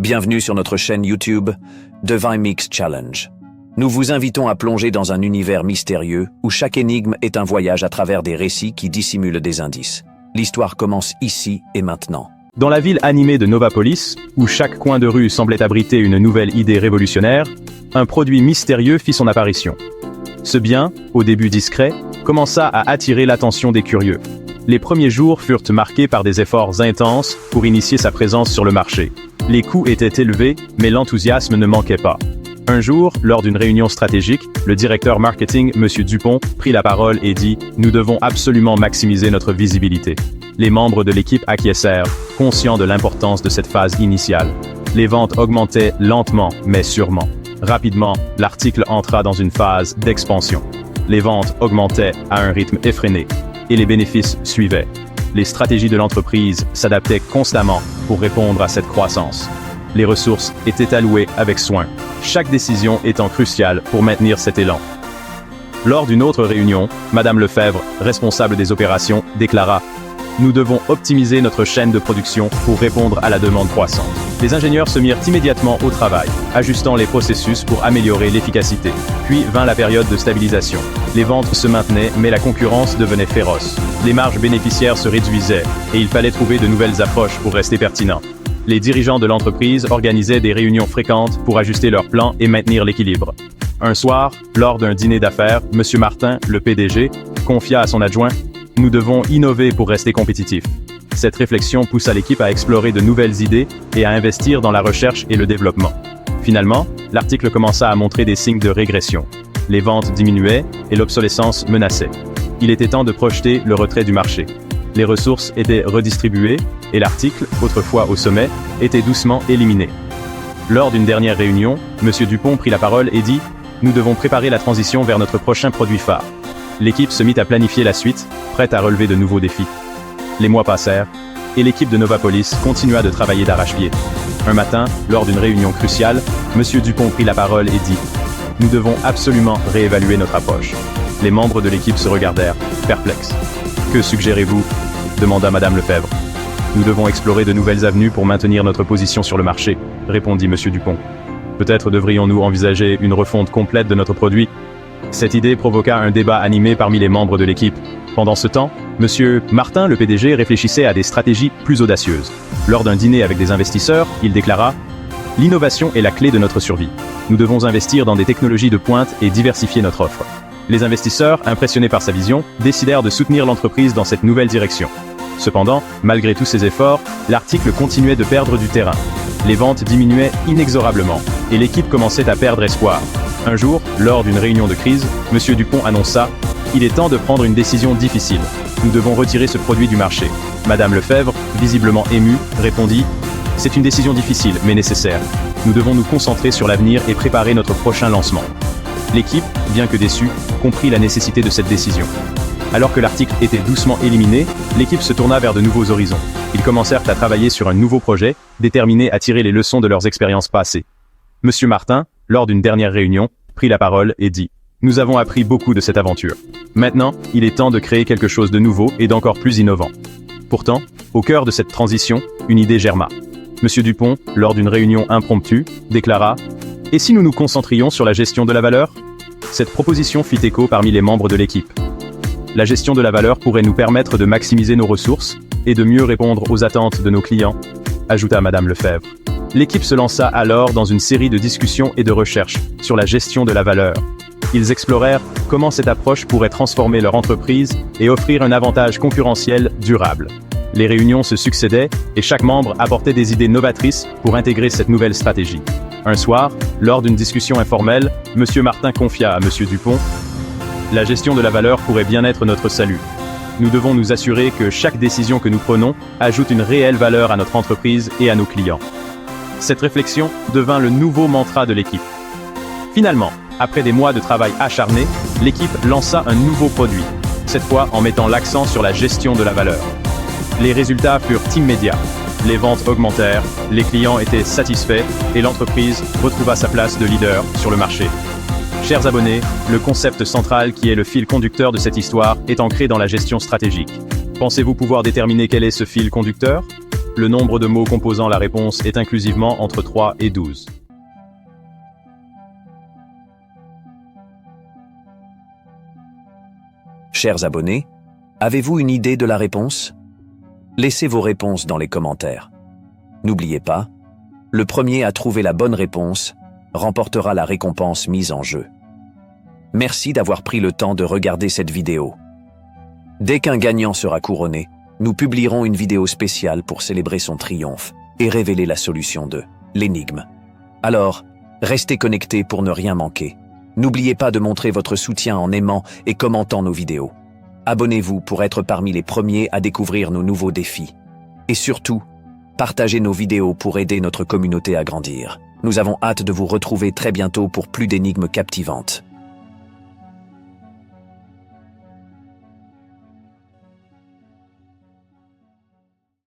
Bienvenue sur notre chaîne YouTube Divine Mix Challenge. Nous vous invitons à plonger dans un univers mystérieux où chaque énigme est un voyage à travers des récits qui dissimulent des indices. L'histoire commence ici et maintenant. Dans la ville animée de Novapolis, où chaque coin de rue semblait abriter une nouvelle idée révolutionnaire, un produit mystérieux fit son apparition. Ce bien, au début discret, commença à attirer l'attention des curieux. Les premiers jours furent marqués par des efforts intenses pour initier sa présence sur le marché. Les coûts étaient élevés, mais l'enthousiasme ne manquait pas. Un jour, lors d'une réunion stratégique, le directeur marketing, M. Dupont, prit la parole et dit « Nous devons absolument maximiser notre visibilité ». Les membres de l'équipe acquiescèrent, conscients de l'importance de cette phase initiale. Les ventes augmentaient lentement, mais sûrement. Rapidement, l'article entra dans une phase d'expansion. Les ventes augmentaient à un rythme effréné, et les bénéfices suivaient. Les stratégies de l'entreprise s'adaptaient constamment pour répondre à cette croissance. Les ressources étaient allouées avec soin, chaque décision étant cruciale pour maintenir cet élan. Lors d'une autre réunion, Madame Lefebvre, responsable des opérations, déclara « Nous devons optimiser notre chaîne de production pour répondre à la demande croissante ». Les ingénieurs se mirent immédiatement au travail, ajustant les processus pour améliorer l'efficacité. Puis vint la période de stabilisation. Les ventes se maintenaient, mais la concurrence devenait féroce. Les marges bénéficiaires se réduisaient, et il fallait trouver de nouvelles approches pour rester pertinent. Les dirigeants de l'entreprise organisaient des réunions fréquentes pour ajuster leurs plans et maintenir l'équilibre. Un soir, lors d'un dîner d'affaires, M. Martin, le PDG, confia à son adjoint « Nous devons innover pour rester compétitifs ». Cette réflexion poussa l'équipe à explorer de nouvelles idées et à investir dans la recherche et le développement. Finalement, l'article commença à montrer des signes de régression. Les ventes diminuaient et l'obsolescence menaçait. Il était temps de projeter le retrait du marché. Les ressources étaient redistribuées et l'article, autrefois au sommet, était doucement éliminé. Lors d'une dernière réunion, M. Dupont prit la parole et dit « Nous devons préparer la transition vers notre prochain produit phare ». L'équipe se mit à planifier la suite, prête à relever de nouveaux défis. Les mois passèrent, et l'équipe de Novapolis continua de travailler d'arrache-pied. Un matin, lors d'une réunion cruciale, M. Dupont prit la parole et dit « Nous devons absolument réévaluer notre approche ». Les membres de l'équipe se regardèrent, perplexes. « Que suggérez-vous » demanda Madame Lefebvre. « Nous devons explorer de nouvelles avenues pour maintenir notre position sur le marché », répondit M. Dupont. « Peut-être devrions-nous envisager une refonte complète de notre produit ?» Cette idée provoqua un débat animé parmi les membres de l'équipe. Pendant ce temps, M. Martin, le PDG, réfléchissait à des stratégies plus audacieuses. Lors d'un dîner avec des investisseurs, il déclara « L'innovation est la clé de notre survie. Nous devons investir dans des technologies de pointe et diversifier notre offre. » Les investisseurs, impressionnés par sa vision, décidèrent de soutenir l'entreprise dans cette nouvelle direction. Cependant, malgré tous ces efforts, l'article continuait de perdre du terrain. Les ventes diminuaient inexorablement, et l'équipe commençait à perdre espoir. Un jour, lors d'une réunion de crise, M. Dupont annonça « Il est temps de prendre une décision difficile. Nous devons retirer ce produit du marché. » Madame Lefebvre, visiblement émue, répondit « C'est une décision difficile, mais nécessaire. Nous devons nous concentrer sur l'avenir et préparer notre prochain lancement. » L'équipe, bien que déçue, comprit la nécessité de cette décision. Alors que l'article était doucement éliminé, l'équipe se tourna vers de nouveaux horizons. Ils commencèrent à travailler sur un nouveau projet, déterminés à tirer les leçons de leurs expériences passées. M. Martin, lors d'une dernière réunion, prit la parole et dit « Nous avons appris beaucoup de cette aventure. Maintenant, il est temps de créer quelque chose de nouveau et d'encore plus innovant. » Pourtant, au cœur de cette transition, une idée germa. M. Dupont, lors d'une réunion impromptue, déclara « Et si nous nous concentrions sur la gestion de la valeur ?» Cette proposition fit écho parmi les membres de l'équipe. La gestion de la valeur pourrait nous permettre de maximiser nos ressources et de mieux répondre aux attentes de nos clients, ajouta Madame Lefebvre. L'équipe se lança alors dans une série de discussions et de recherches sur la gestion de la valeur. Ils explorèrent comment cette approche pourrait transformer leur entreprise et offrir un avantage concurrentiel durable. Les réunions se succédaient et chaque membre apportait des idées novatrices pour intégrer cette nouvelle stratégie. Un soir, lors d'une discussion informelle, M. Martin confia à M. Dupont « La gestion de la valeur pourrait bien être notre salut. Nous devons nous assurer que chaque décision que nous prenons ajoute une réelle valeur à notre entreprise et à nos clients. » Cette réflexion devint le nouveau mantra de l'équipe. Finalement, après des mois de travail acharné, l'équipe lança un nouveau produit, cette fois en mettant l'accent sur la gestion de la valeur. Les résultats furent immédiats. Les ventes augmentèrent, les clients étaient satisfaits et l'entreprise retrouva sa place de leader sur le marché. Chers abonnés, le concept central qui est le fil conducteur de cette histoire est ancré dans la gestion stratégique. Pensez-vous pouvoir déterminer quel est ce fil conducteur ? Le nombre de mots composant la réponse est inclusivement entre 3 et 12. Chers abonnés, avez-vous une idée de la réponse? Laissez vos réponses dans les commentaires. N'oubliez pas, le premier à trouver la bonne réponse remportera la récompense mise en jeu. Merci d'avoir pris le temps de regarder cette vidéo. Dès qu'un gagnant sera couronné, nous publierons une vidéo spéciale pour célébrer son triomphe et révéler la solution de l'énigme. Alors, restez connectés pour ne rien manquer. N'oubliez pas de montrer votre soutien en aimant et commentant nos vidéos. Abonnez-vous pour être parmi les premiers à découvrir nos nouveaux défis. Et surtout, partagez nos vidéos pour aider notre communauté à grandir. Nous avons hâte de vous retrouver très bientôt pour plus d'énigmes captivantes.